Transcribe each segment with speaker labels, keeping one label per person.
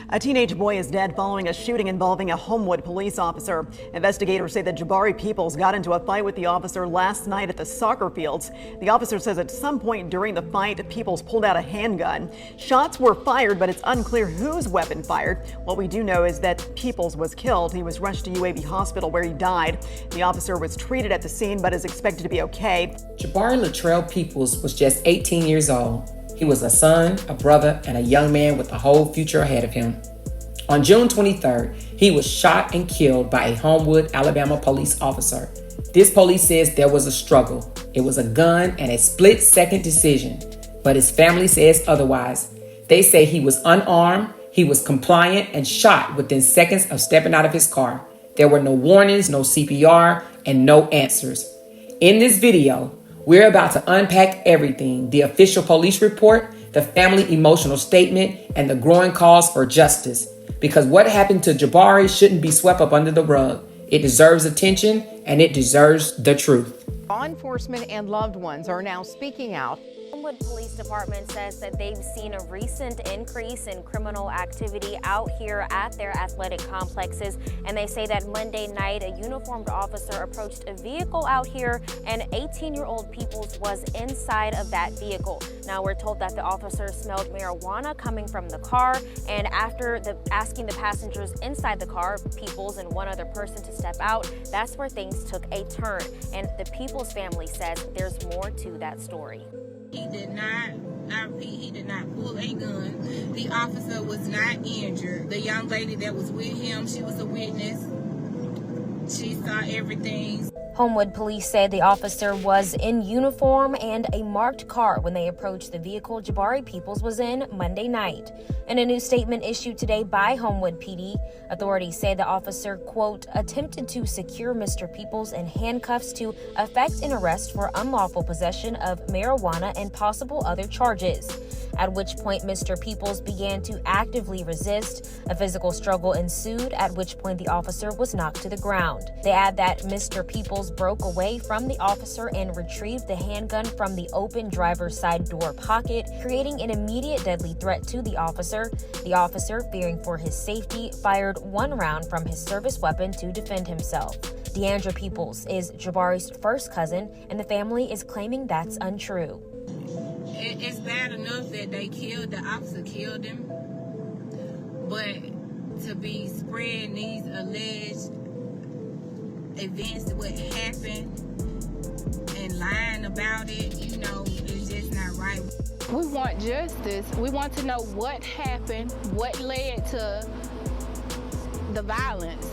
Speaker 1: A teenage boy is dead following a shooting involving a Homewood police officer. Investigators say that Jabari Peoples got into a fight with the officer last night at the soccer fields. The officer says at some point during the fight, Peoples pulled out a handgun. Shots were fired, but it's unclear whose weapon fired. What we do know is that Peoples was killed. He was rushed to UAB Hospital where he died. The officer was treated at the scene but is expected to be okay.
Speaker 2: Jabari Latrell Peoples was just 18 years old. He was a son, a brother, and a young man with a whole future ahead of him. On June 23rd, he was shot and killed by a Homewood, Alabama police officer. This police says there was a struggle. It was a gun and a split-second decision, but his family says otherwise. They say he was unarmed, he was compliant, and shot within seconds of stepping out of his car. There were no warnings, no CPR, and no answers. In this video, we're about to unpack everything: the official police report, the family emotional statement, and the growing calls for justice. Because what happened to Jabari shouldn't be swept up under the rug. It deserves attention, and it deserves the truth.
Speaker 3: Law enforcement and loved ones are now speaking out.
Speaker 4: Homewood Police Department says that they've seen a recent increase in criminal activity out here at their athletic complexes, and they say that Monday night a uniformed officer approached a vehicle out here and 18-year-old Peoples was inside of that vehicle. Now we're told that the officer smelled marijuana coming from the car, and after asking the passengers inside the car, Peoples and one other person, to step out, that's where things took a turn. And the Peoples family says there's more to that story.
Speaker 5: He did not, I repeat, he did not pull a gun. The officer was not injured. The young lady that was with him, she was a witness. She saw everything.
Speaker 4: Homewood police said the officer was in uniform and a marked car when they approached the vehicle Jabari Peoples was in Monday night. In a new statement issued today by Homewood PD, authorities say the officer, quote, attempted to secure Mr. Peoples in handcuffs to effect an arrest for unlawful possession of marijuana and possible other charges. At which point Mr. Peoples began to actively resist. A physical struggle ensued, at which point the officer was knocked to the ground. They add that Mr. Peoples broke away from the officer and retrieved the handgun from the open driver's side door pocket, creating an immediate deadly threat to the officer. The officer, fearing for his safety, fired one round from his service weapon to defend himself. Deandra Peoples is Jabari's first cousin, and the family is claiming that's untrue.
Speaker 5: It's bad enough that the officer killed him, but to be spreading these alleged events, what happened, and lying about it, it's just not right.
Speaker 6: We want justice. We want to know what happened, what led to the violence.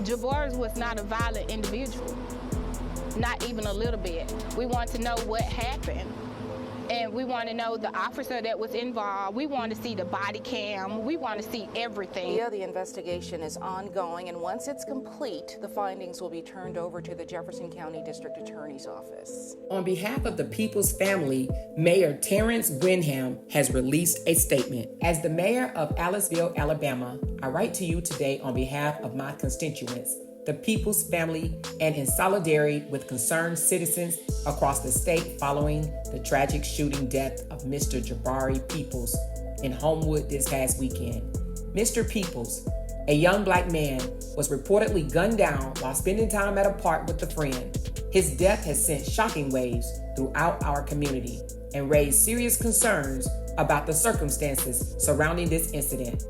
Speaker 6: Jabari was not a violent individual, not even a little bit. We want to know what happened. And we want to know the officer that was involved. We want to see the body cam. We want to see everything.
Speaker 7: The investigation is ongoing, and once it's complete, the findings will be turned over to the Jefferson County District Attorney's Office.
Speaker 2: On behalf of the Peoples family, Mayor Terrence Wyndham has released a statement. As the mayor of Aliceville, Alabama, I write to you today on behalf of my constituents, the Peoples family, and in solidarity with concerned citizens across the state following the tragic shooting death of Mr. Jabari Peoples in Homewood this past weekend. Mr. Peoples, a young black man, was reportedly gunned down while spending time at a park with a friend. His death has sent shocking waves throughout our community and raised serious concerns about the circumstances surrounding this incident.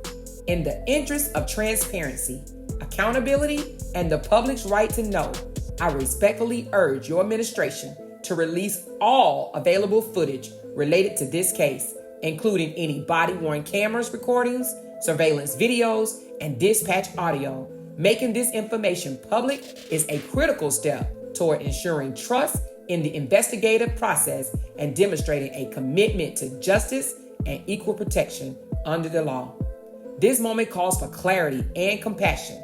Speaker 2: In the interest of transparency, accountability, and the public's right to know, I respectfully urge your administration to release all available footage related to this case, including any body-worn cameras recordings, surveillance videos, and dispatch audio. Making this information public is a critical step toward ensuring trust in the investigative process and demonstrating a commitment to justice and equal protection under the law. This moment calls for clarity and compassion.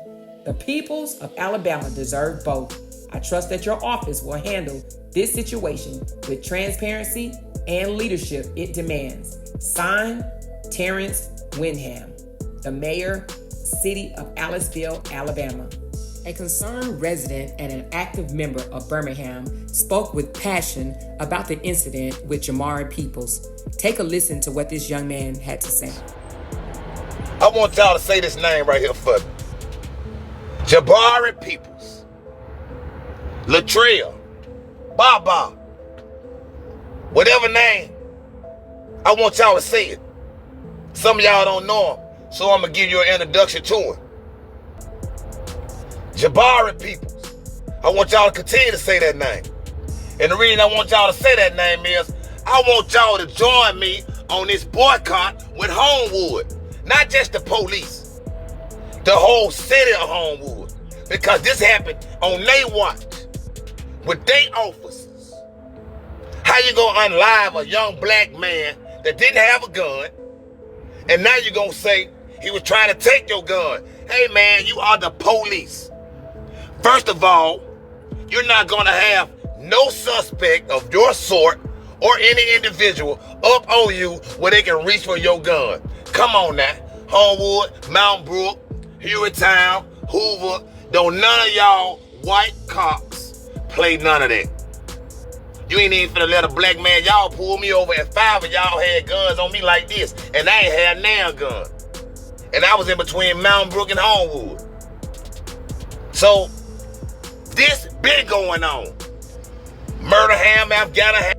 Speaker 2: The Peoples of Alabama deserve both. I trust that your office will handle this situation with transparency and leadership it demands. Signed, Terrence Wyndham, the mayor, City of Aliceville, Alabama. A concerned resident and an active member of Birmingham spoke with passion about the incident with Jabari Peoples. Take a listen to what this young man had to say.
Speaker 8: I want y'all to say this name right here for me. Jabari Peoples. Latrell. Baba. Whatever name, I want y'all to say it. Some of y'all don't know him, so I'm going to give you an introduction to him. Jabari Peoples. I want y'all to continue to say that name. And the reason I want y'all to say that name is I want y'all to join me on this boycott with Homewood. Not just the police, the whole city of Homewood. Because this happened on their watch with their officers. How you gonna unlive a young black man that didn't have a gun, and now you gonna say he was trying to take your gun? Hey man, you are the police. First of all, you're not gonna have no suspect of your sort or any individual up on you where they can reach for your gun. Come on now. Homewood, Mountain Brook, Hewittown, Hoover, don't none of y'all white cops play none of that. You ain't even finna let a black man, y'all pull me over and 5 of y'all had guns on me like this, and I ain't had now gun. And I was in between Mountain Brook and Homewood. So, this been going on. Murder ham, Afghanistan.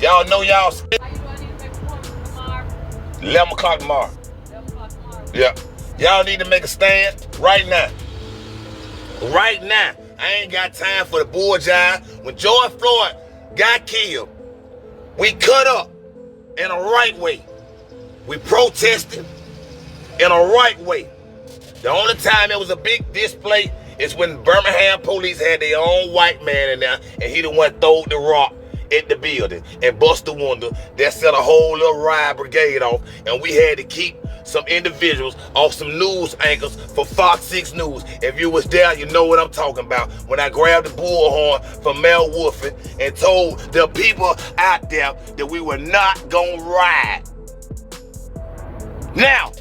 Speaker 8: Y'all know y'all scared. 11 o'clock tomorrow. Yeah. Y'all need to make a stand right now. Right now. I ain't got time for the bullshit. When George Floyd got killed, we cut up in a right way. We protested in a right way. The only time it was a big display is when Birmingham police had their own white man in there, and he the one throwed the rock at the building and bust the window. That set a whole little riot brigade off, and we had to keep some individuals off some news anchors for Fox 6 News. If you was there, you know what I'm talking about. When I grabbed the bullhorn from Mel Wolfen and told the people out there that we were not gonna ride. Now,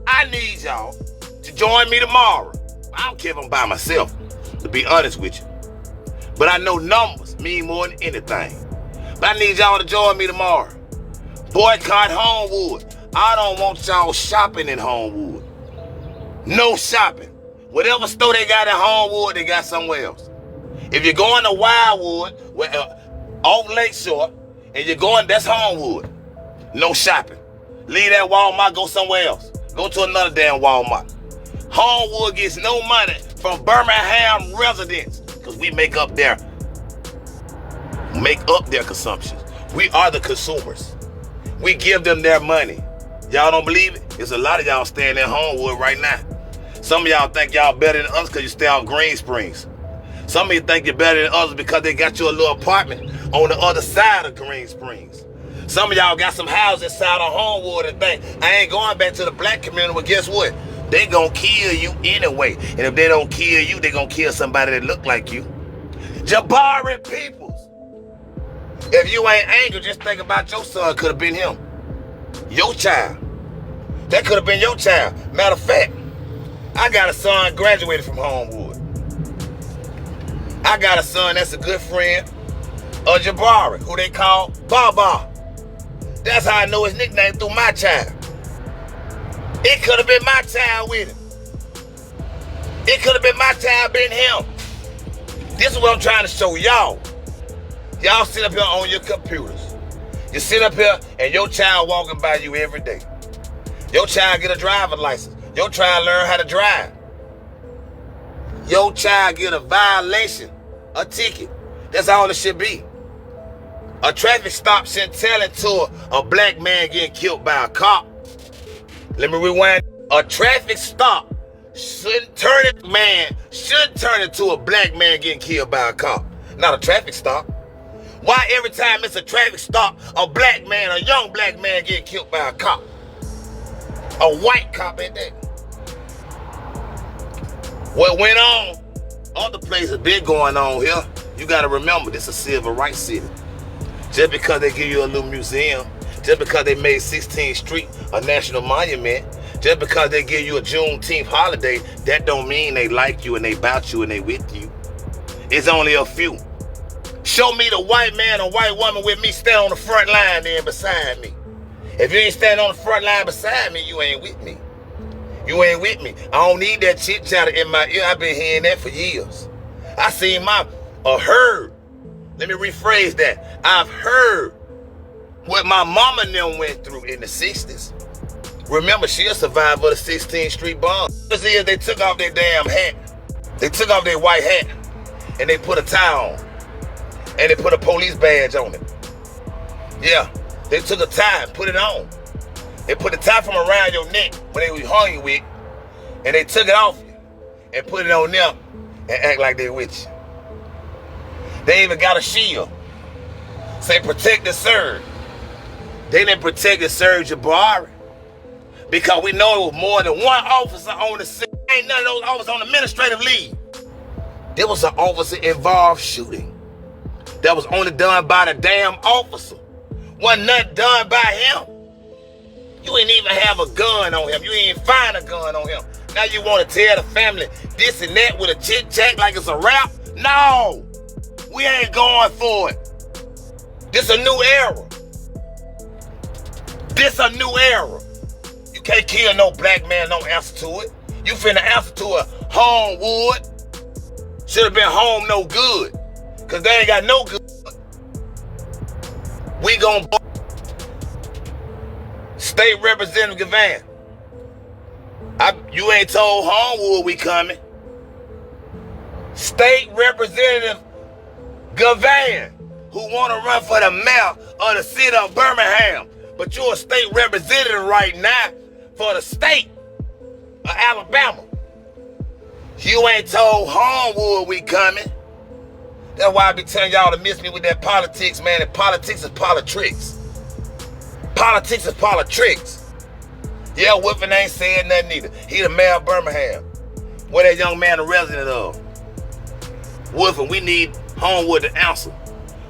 Speaker 8: I need y'all to join me tomorrow. I don't care if I'm by myself, to be honest with you. But I know numbers mean more than anything. But I need y'all to join me tomorrow. Boycott Homewood. I don't want y'all shopping in Homewood. No shopping. Whatever store they got in Homewood, they got somewhere else. If you're going to Wildwood, off Lakeshore, and you're going, that's Homewood. No shopping. Leave that Walmart, go somewhere else. Go to another damn Walmart. Homewood gets no money from Birmingham residents because we make up their consumptions. We are the consumers. We give them their money. Y'all don't believe it? There's a lot of y'all staying in Homewood right now. Some of y'all think y'all better than us because you stay out Green Springs. Some of you think you're better than others because they got you a little apartment on the other side of Green Springs. Some of y'all got some houses inside of Homewood and think, I ain't going back to the black community, but guess what? They gonna kill you anyway. And if they don't kill you, they gonna kill somebody that look like you. Jabari Peoples. If you ain't angry, just think about your son could have been him. Your child. That could have been your child. Matter of fact, I got a son graduated from Homewood. I got a son that's a good friend of Jabari, who they call Baba. That's how I know his nickname through my child. It could have been my child with him. It could have been my child being him. This is what I'm trying to show y'all. Y'all sit up here on your computers. You sit up here and your child walking by you every day. Your child get a driver's license. Your child learn how to drive. Your child get a violation, a ticket. That's all it should be. A traffic stop shouldn't tell it to a black man getting killed by a cop. Let me rewind. A traffic stop shouldn't turn it to a black man getting killed by a cop. Not a traffic stop. Why every time it's a traffic stop, a black man, a young black man getting killed by a cop? A white cop at that. What went on, other places been going on here. You gotta remember, this is a civil rights city. Just because they give you a little museum, just because they made 16th Street a national monument, just because they give you a Juneteenth holiday, that don't mean they like you and they about you and they with you. It's only a few. Show me the white man or white woman with me stand on the front line then beside me. If you ain't standing on the front line beside me, you ain't with me. You ain't with me. I don't need that chit chatter in my ear. I've been hearing that for years. I seen heard. Let me rephrase that. I've heard what my mama and them went through in the 60s. Remember, she a survivor of the 16th Street bomb. They took off their damn hat. They took off their white hat and they put a tie on. And they put a police badge on it. Yeah, they took a tie and put it on. They put the tie from around your neck when they hung you with, and they took it off you and put it on them and act like they with you. They even got a shield. Say protect the Surge. They didn't protect the Surge Jabari because we know it was more than one officer on the scene. Ain't none of those officers on administrative leave. There was an officer involved shooting that was only done by the damn officer. Wasn't nothing done by him. You ain't even have a gun on him. You ain't find a gun on him. Now you want to tell the family this and that with a chit-chat like it's a rap? No! We ain't going for it. This a new era. This a new era. You can't kill no black man, no answer to it. You finna answer to a Homewood. Should have been home no good. Cause they ain't got no good. We gon' State Representative Gavan. You ain't told Homewood we coming. State Representative Gavan, who want to run for the mayor of the city of Birmingham, but you're a state representative right now for the state of Alabama. You ain't told Homewood we coming. That's why I be telling y'all to miss me with that politics, man. And politics is politics. Politics is politics. Yeah, Wolfen ain't saying nothing either. He the mayor of Birmingham. Where that young man a resident of. Wolfen, we need Homewood to answer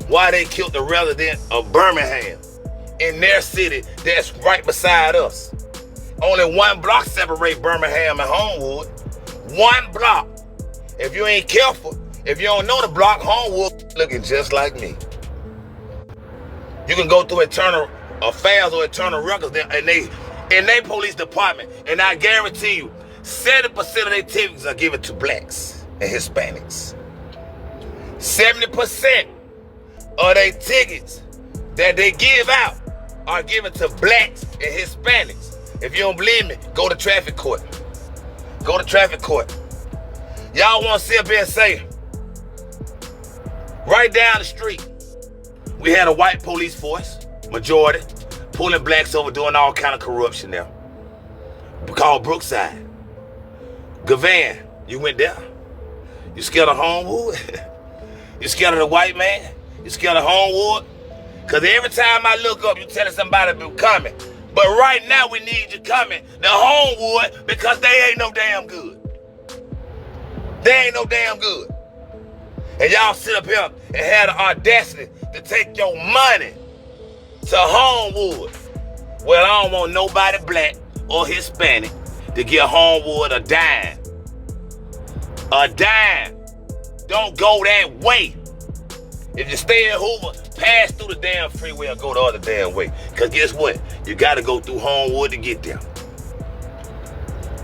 Speaker 8: why they killed the resident of Birmingham in their city that's right beside us. Only one block separate Birmingham and Homewood. One block. If you ain't careful, if you don't know the block, Homewood looking just like me. You can go through internal affairs or internal records and they police department, and I guarantee you 70% of their tickets are given to blacks and Hispanics. 70% of their tickets that they give out are given to blacks and Hispanics. If you don't believe me, go to traffic court. Go to traffic court. Y'all want to sit up here and say, right down the street, we had a white police force, majority, pulling blacks over, doing all kind of corruption there. Called Brookside. Gavan, you went there. You scared of Homewood? You scared of the white man? You scared of Homewood? Because every time I look up, you telling somebody to be coming. But right now we need you coming to Homewood because they ain't no damn good. They ain't no damn good. And y'all sit up here and have the audacity to take your money to Homewood. Well, I don't want nobody black or Hispanic to give Homewood a dime. A dime. Don't go that way. If you stay in Hoover, pass through the damn freeway or go the other damn way. Because guess what? You got to go through Homewood to get there.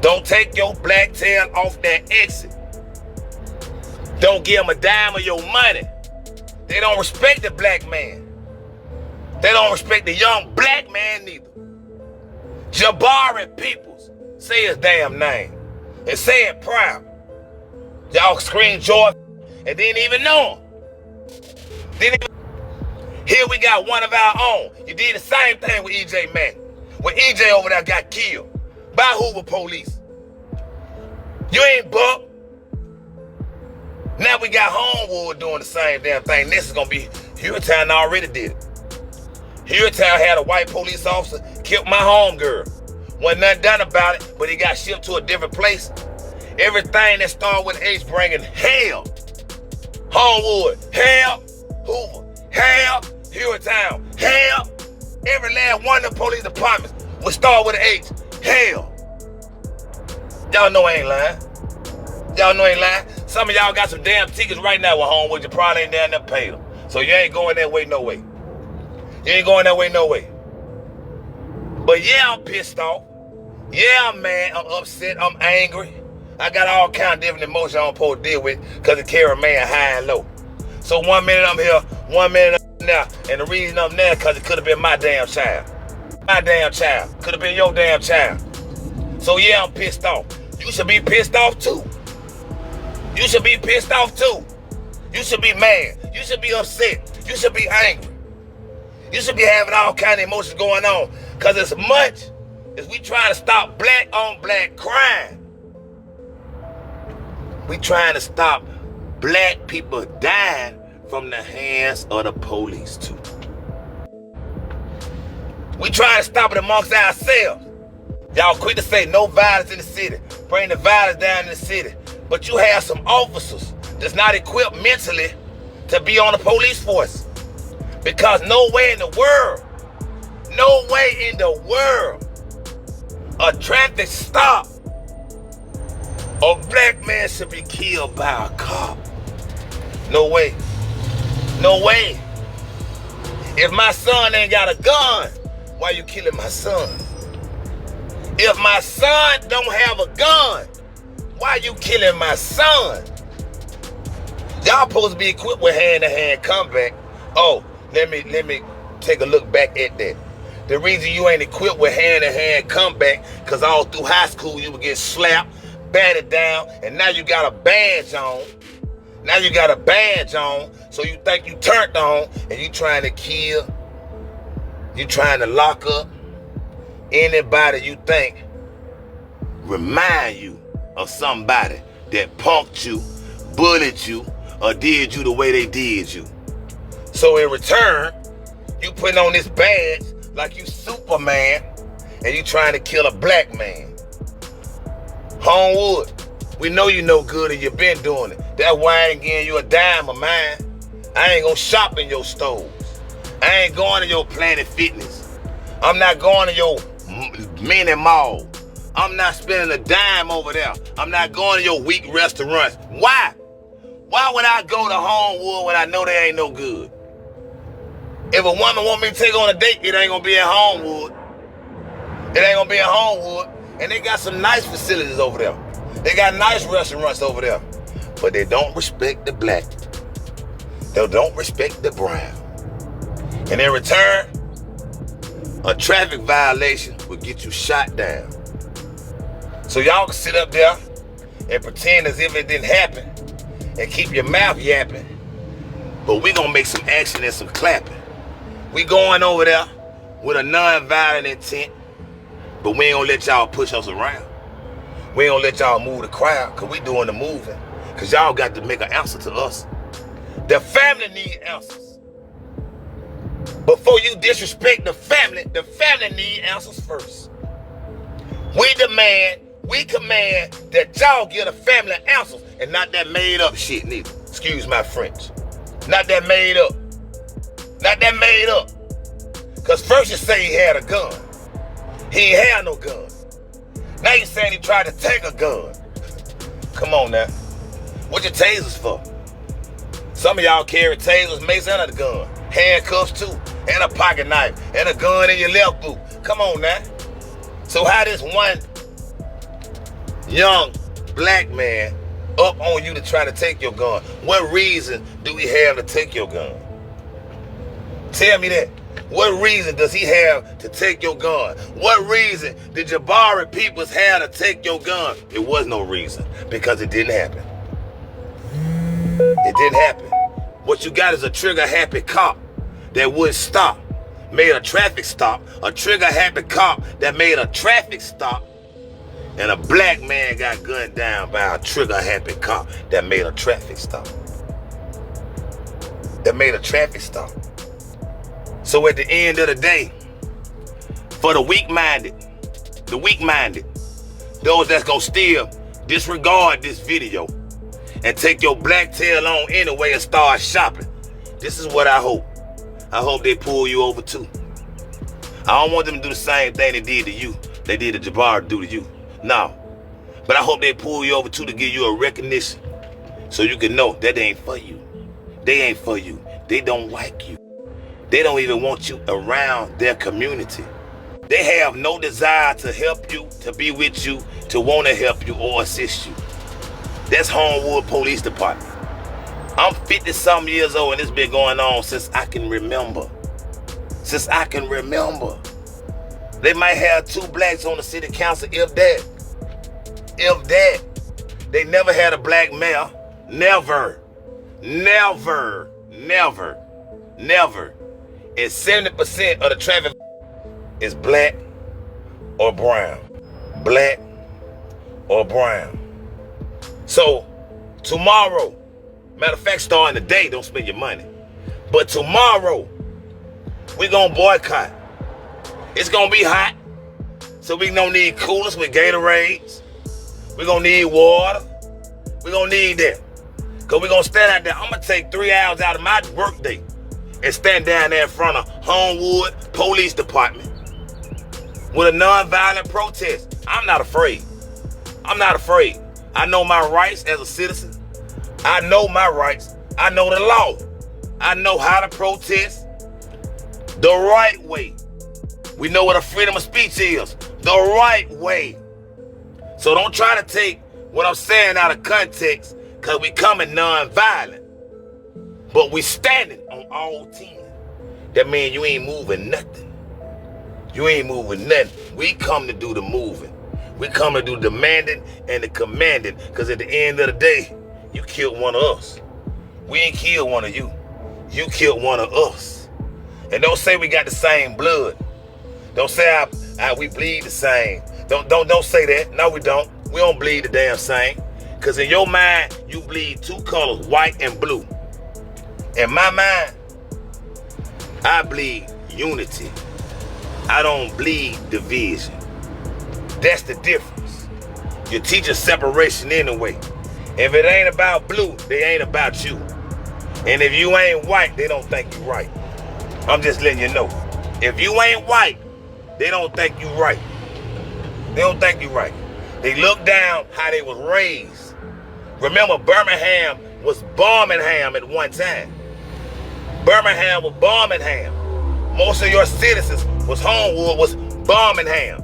Speaker 8: Don't take your black tail off that exit. Don't give them a dime of your money. They don't respect the black man. They don't respect the young black man neither. Jabari Peoples. Say his damn name. And say it proud. Y'all scream joy and didn't even know him. Here we got one of our own. You did the same thing with EJ Mack. When EJ over there got killed by Hoover police. You ain't buck. Now we got Homewood doing the same damn thing. This is gonna be, Hewittown already did it. Hewittown had a white police officer, killed my homegirl. Wasn't nothing done about it, but he got shipped to a different place. Everything that started with H bringing hell. Homewood, hell. Hoover, hell. Hewittown, hell. Every last one of the police departments would start with an H. Hell. Y'all know I ain't lying. Y'all know I ain't lying. Some of y'all got some damn tickets right now with Homewood. You probably ain't down there paid them. So you ain't going that way no way. You ain't going that way no way. But yeah, I'm pissed off. Yeah, man, I'm upset, I'm angry. I got all kind of different emotions I'm supposed to deal with because it carry a man high and low. So 1 minute I'm here, 1 minute I'm there. And the reason I'm there because it could have been my damn child. My damn child. Could have been your damn child. So yeah, I'm pissed off. You should be pissed off too. You should be pissed off too. You should be mad. You should be upset. You should be angry. You should be having all kind of emotions going on. Because as much as we trying to stop black on black crime, we trying to stop black people dying from the hands of the police too. We trying to stop it amongst ourselves. Y'all quick to say no violence in the city. Bring the violence down in the city. But you have some officers that's not equipped mentally to be on the police force. Because no way in the world, a traffic stop, a black man should be killed by a cop. No way. No way. If my son ain't got a gun, why you killing my son? If my son don't have a gun, why you killing my son? Y'all supposed to be equipped with hand-to-hand combat. Oh, let me take a look back at that. The reason you ain't equipped with hand-to-hand combat, because all through high school you would get slapped, batted down, and now you got a badge on. Now you got a badge on, so you think you turned on, and you trying to kill, you trying to lock up anybody you think remind you of somebody that punked you, bullied you, or did you the way they did you. So in return, you putting on this badge like you Superman, and you trying to kill a black man. Homewood, we know you no good and you been doing it. That's why I ain't getting you a dime of mine. I ain't gonna shop in your stores. I ain't going to your Planet Fitness. I'm not going to your mini mall. I'm not spending a dime over there. I'm not going to your weak restaurants. Why? Why would I go to Homewood when I know they ain't no good? If a woman want me to take on a date, it ain't gonna be at Homewood. It ain't gonna be at Homewood. And they got some nice facilities over there. They got nice restaurants over there. But they don't respect the black. They don't respect the brown. And in return, a traffic violation will get you shot down. So y'all can sit up there and pretend as if it didn't happen and keep your mouth yapping. But we gonna make some action and some clapping. We going over there with a non-violent intent, but we ain't gonna let y'all push us around. We ain't gonna let y'all move the crowd, cause we doing the moving. Cause y'all got to make an answer to us. The family need answers. Before you disrespect the family need answers first. We command that y'all get a family answers and not that made up shit neither. Excuse my French. Not that made up. Not that made up. Cause first you say he had a gun. He ain't had no gun. Now you saying he tried to take a gun. Come on now. What your tasers for? Some of y'all carry tasers, mace, and a gun. Handcuffs too, and a pocket knife, and a gun in your left boot. Come on now. So how this one young black man up on you to try to take your gun? What reason do we have to take your gun? Tell me that. What reason does he have to take your gun? What reason did Jabari Peoples have to take your gun? It was no reason, because it didn't happen. It didn't happen. What you got is a trigger-happy cop that wouldn't stop, made a traffic stop, a trigger-happy cop that made a traffic stop, and a black man got gunned down by a trigger-happy cop that made a traffic stop. That made a traffic stop. So at the end of the day, for the weak-minded, those that's gonna still disregard this video and take your black tail on anyway and start shopping, this is what I hope. I hope they pull you over too. I don't want them to do the same thing they did to you. They did to Jabari do to you. No. But I hope they pull you over too to give you a recognition so you can know that they ain't for you. They ain't for you. They don't like you. They don't even want you around their community. They have no desire to help you, to be with you, to want to help you or assist you. That's Homewood Police Department. I'm 50-something years old and it's been going on since I can remember. Since I can remember. They might have 2 blacks on the city council, if that. If that. They never had a black mayor. Never. Never. Never. Never. And 70% of the traffic is black or brown. Black or brown. So, tomorrow, matter of fact, starting today, don't spend your money. But tomorrow, we're going to boycott. It's going to be hot. So we don't need coolers with Gatorades. We're going to need water. We're going to need that. Because we're going to stand out there. I'm going to take 3 hours out of my work day and stand down there in front of Homewood Police Department with a nonviolent protest. I'm not afraid. I'm not afraid. I know my rights as a citizen. I know my rights. I know the law. I know how to protest the right way. We know what a freedom of speech is. The right way. So don't try to take what I'm saying out of context, because we coming non-violent. But we standing on all 10. That means you ain't moving nothing. You ain't moving nothing. We come to do the moving. We come to do the demanding and the commanding, because at the end of the day, you killed one of us. We ain't killed one of you. You killed one of us. And don't say we got the same blood. Don't say we bleed the same. Don't say that. No, we don't. We don't bleed the damn same. Because in your mind, you bleed 2 colors, white and blue. In my mind, I bleed unity. I don't bleed division. That's the difference. You're teaching separation anyway. If it ain't about blue, they ain't about you. And if you ain't white, they don't think you right. I'm just letting you know. If you ain't white, they don't think you right. They don't think you right. They look down how they was raised. Remember, Birmingham was Birmingham at one time. Birmingham was Birmingham. Most of your citizens was Homewood, was Birmingham.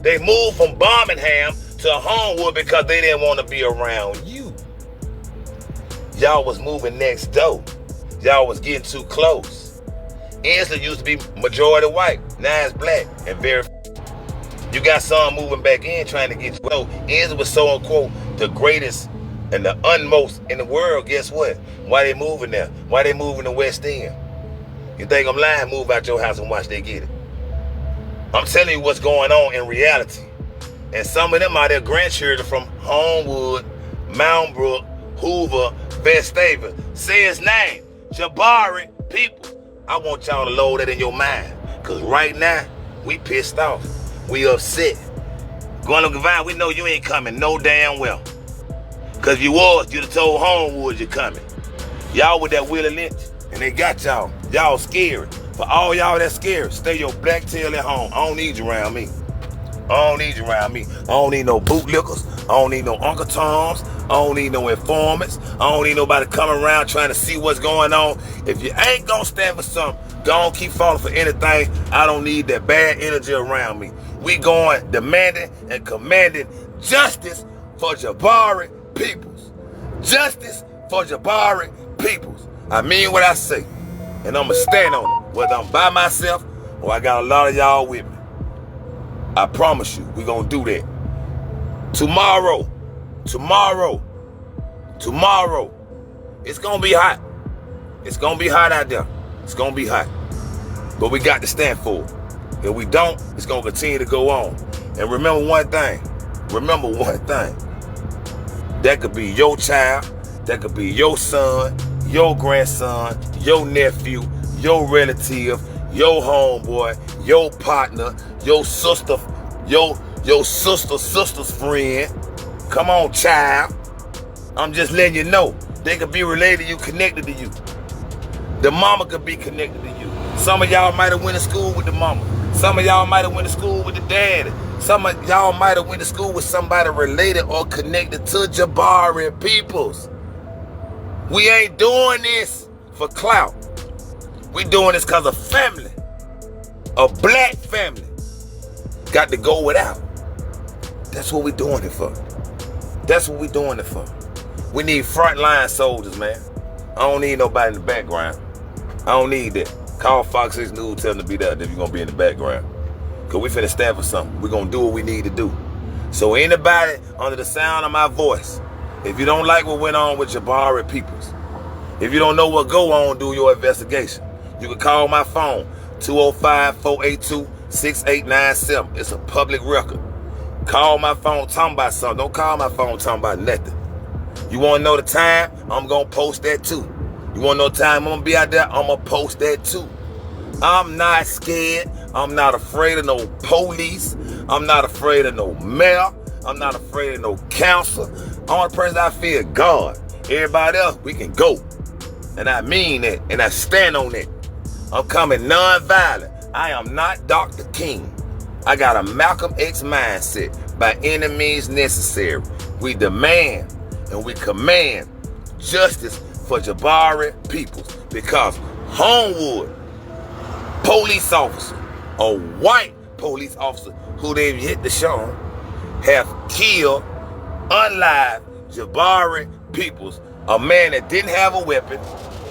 Speaker 8: They moved from Birmingham to Homewood because they didn't want to be around you. Y'all was moving next door. Y'all was getting too close. Inslee used to be majority white. Now it's black and very. You got some moving back in trying to get you. No, Inslee was so unquote the greatest and the unmost in the world. Guess what? Why they moving there? Why they moving to West End? You think I'm lying? Move out your house and watch they get it. I'm telling you what's going on in reality. And some of them are their grandchildren from Homewood, Mountain Brook, Hoover, Vestavia. Say his name, Jabari Peoples. I want y'all to load that in your mind. Because right now, we pissed off. We upset. Going to Gavine, we know you ain't coming no damn well. Because if you was, you'd have told Homewood you're coming. Y'all with that Willie Lynch, and they got y'all. Y'all scary. For all y'all that scared, stay your black tail at home. I don't need you around me. I don't need you around me. I don't need no bootlickers. I don't need no Uncle Toms. I don't need no informants. I don't need nobody coming around trying to see what's going on. If you ain't gonna stand for something, don't keep falling for anything. I don't need that bad energy around me. We going demanding and commanding justice for Jabari Peoples. Justice for Jabari Peoples. I mean what I say. And I'ma stand on it. Whether I'm by myself or I got a lot of y'all with me. I promise you, we gonna do that. Tomorrow, it's gonna be hot. It's gonna be hot out there. It's gonna be hot. But we got to stand for it. If we don't, it's gonna continue to go on. And remember one thing. That could be your child. That could be your son, your grandson, your nephew, your relative, your homeboy, your partner, your sister, your sister's friend. Come on, child. I'm just letting you know. They could be related to you, connected to you. The mama could be connected to you. Some of y'all might have went to school with the mama. Some of y'all might have went to school with the daddy. Some of y'all might have went to school with somebody related or connected to Jabari Peoples. We ain't doing this for clout. We doing this because of family. A black family. got to go without. That's what we're doing it for. That's what we're doing it for. We need frontline soldiers, man. I don't need nobody in the background. I don't need that. Call Fox 6 News, tell them to be there if you're going to be in the background. Because we finna stand for something. We're going to do what we need to do. So anybody under the sound of my voice, if you don't like what went on with Jabari Peoples, if you don't know what go on, do your investigation. You can call my phone, 205-482-6897. It's a public record. Call my phone talking about something. Don't call my phone talking about nothing. You want to know the time? I'm going to post that too. You want to know the time I'm going to be out there? I'm going to post that too. I'm not scared. I'm not afraid of no police. I'm not afraid of no mayor. I'm not afraid of no counselor. Only person I fear is God. Everybody else, we can go. And I mean that, and I stand on that. I'm coming non-violent. I am not Dr. King. I got a Malcolm X mindset. By any means necessary, we demand and we command justice for Jabari Peoples, because Homewood police officer, a white police officer who they hit the show, have killed, unalive Jabari Peoples, a man that didn't have a weapon,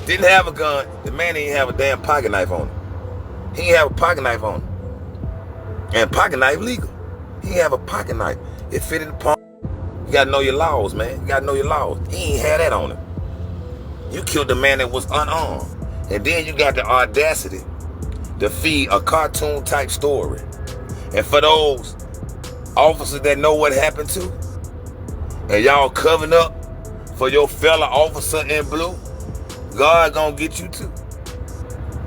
Speaker 8: didn't have a gun. The man didn't have a damn pocket knife on him. He didn't have a pocket knife on him. And pocket knife legal. He didn't have a pocket knife. It fit in the palm. You gotta know your laws, man. You gotta know your laws. He ain't had that on him. You killed the man that was unarmed. And then you got the audacity to feed a cartoon type story. And for those officers that know what happened to, and y'all covering up for your fellow officer in blue, God gonna get you too.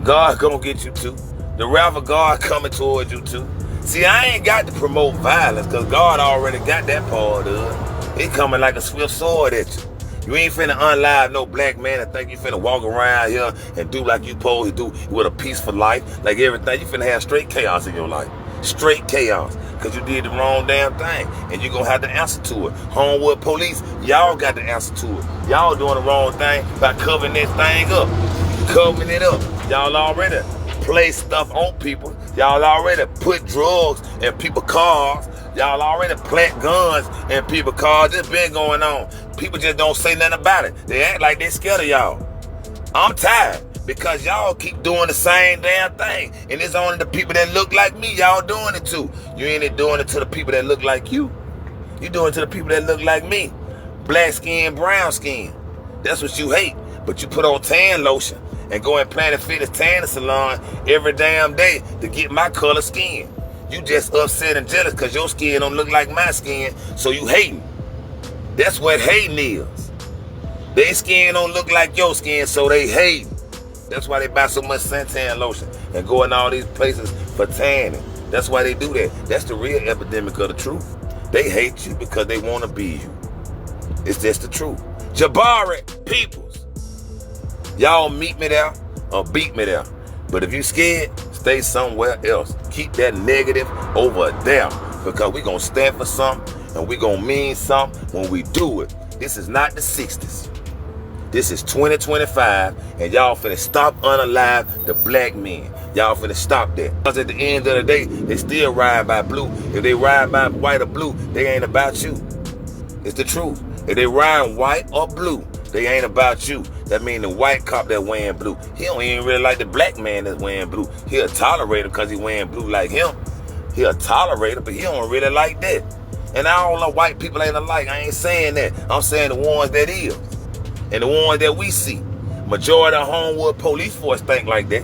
Speaker 8: God gonna get you too. The wrath of God coming towards you too. See, I ain't got to promote violence because God already got that part of it. It coming like a swift sword at you. You ain't finna unlive no black man and think you finna walk around here and do like you supposed to do with a peaceful life. Like everything, you finna have straight chaos in your life. Straight chaos. Because you did the wrong damn thing. And you gonna have to answer to it. Homewood police, y'all got to answer to it. Y'all doing the wrong thing by covering this thing up. Covering it up. Y'all already play stuff on people. Y'all already put drugs in people's cars. Y'all already plant guns in people's cars. This been going on. People just don't say nothing about it. They act like they scared of y'all. I'm tired because y'all keep doing the same damn thing. And it's only the people that look like me y'all doing it to. You ain't doing it to the people that look like you. You doing it to the people that look like me. Black skin, brown skin. That's what you hate. But you put on tan lotion and go and Planet Fitness tanning salon every damn day to get my color skin. You just upset and jealous because your skin don't look like my skin, so you hating. That's what hating is. Their skin don't look like your skin, so they hating. That's why they buy so much suntan lotion and go in all these places for tanning. That's why they do that. That's the real epidemic of the truth. They hate you because they want to be you. It's just the truth. Jabari Peoples. Y'all meet me there or beat me there. But if you scared, stay somewhere else. Keep that negative over there, because we gonna stand for something and we gonna mean something when we do it. This is not the 60s. This is 2025, and y'all finna stop unalive the black men. Y'all finna stop that. Because at the end of the day, they still ride by blue. If they ride by white or blue, they ain't about you. It's the truth. If they ride white or blue, they ain't about you. That mean the white cop that wearing blue, he don't even really like the black man that's wearing blue. He'll tolerate him because he wearing blue like him. He'll tolerate him, but he don't really like that. And I don't know white people ain't alike. I ain't saying that. I'm saying the ones that is. And the ones that we see. Majority of Homewood police force think like that.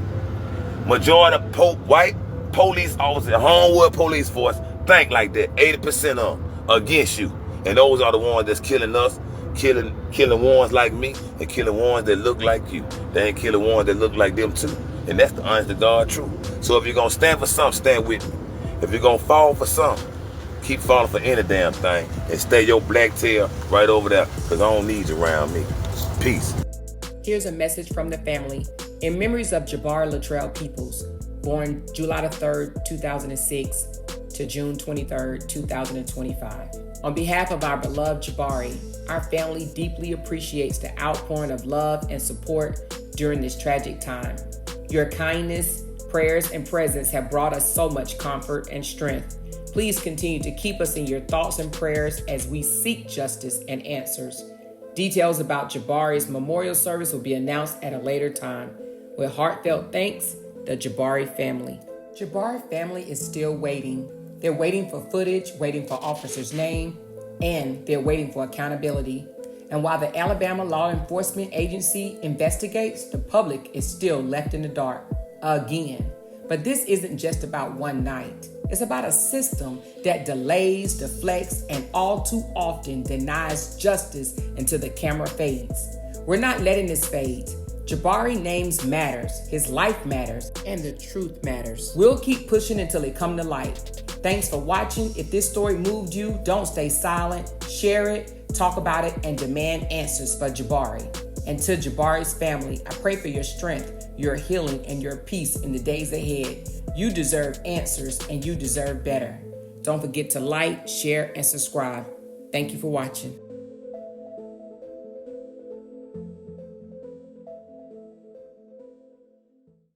Speaker 8: Majority of white police officers, Homewood police force think like that. 80% of them against you. And those are the ones that's killing us. Killing ones like me and killing ones that look like you. They ain't killing ones that look like them too. And that's the honest to God truth. So if you're going to stand for something, stand with me. If you're going to fall for something, keep falling for any damn thing. And stay your black tail right over there, because I don't need you around me. Peace.
Speaker 2: Here's a message from the family. In memories of Jabari Latrell Peoples, born July 3rd, 2006 to June 23rd, 2025. On behalf of our beloved Jabari, our family deeply appreciates the outpouring of love and support during this tragic time. Your kindness, prayers, and presence have brought us so much comfort and strength. Please continue to keep us in your thoughts and prayers as we seek justice and answers. Details about Jabari's memorial service will be announced at a later time. With heartfelt thanks, the Jabari family. Jabari family is still waiting. They're waiting for footage, waiting for officer's name, and they're waiting for accountability. And while the Alabama Law Enforcement Agency investigates, the public is still left in the dark again. But this isn't just about one night. It's about a system that delays, deflects, and all too often denies justice until the camera fades. We're not letting this fade. Jabari names matters, his life matters, and the truth matters. We'll keep pushing until it comes to light. Thanks for watching. If this story moved you, don't stay silent. Share it, talk about it, and demand answers for Jabari. And to Jabari's family, I pray for your strength, your healing, and your peace in the days ahead. You deserve answers, and you deserve better. Don't forget to like, share, and subscribe. Thank you for watching.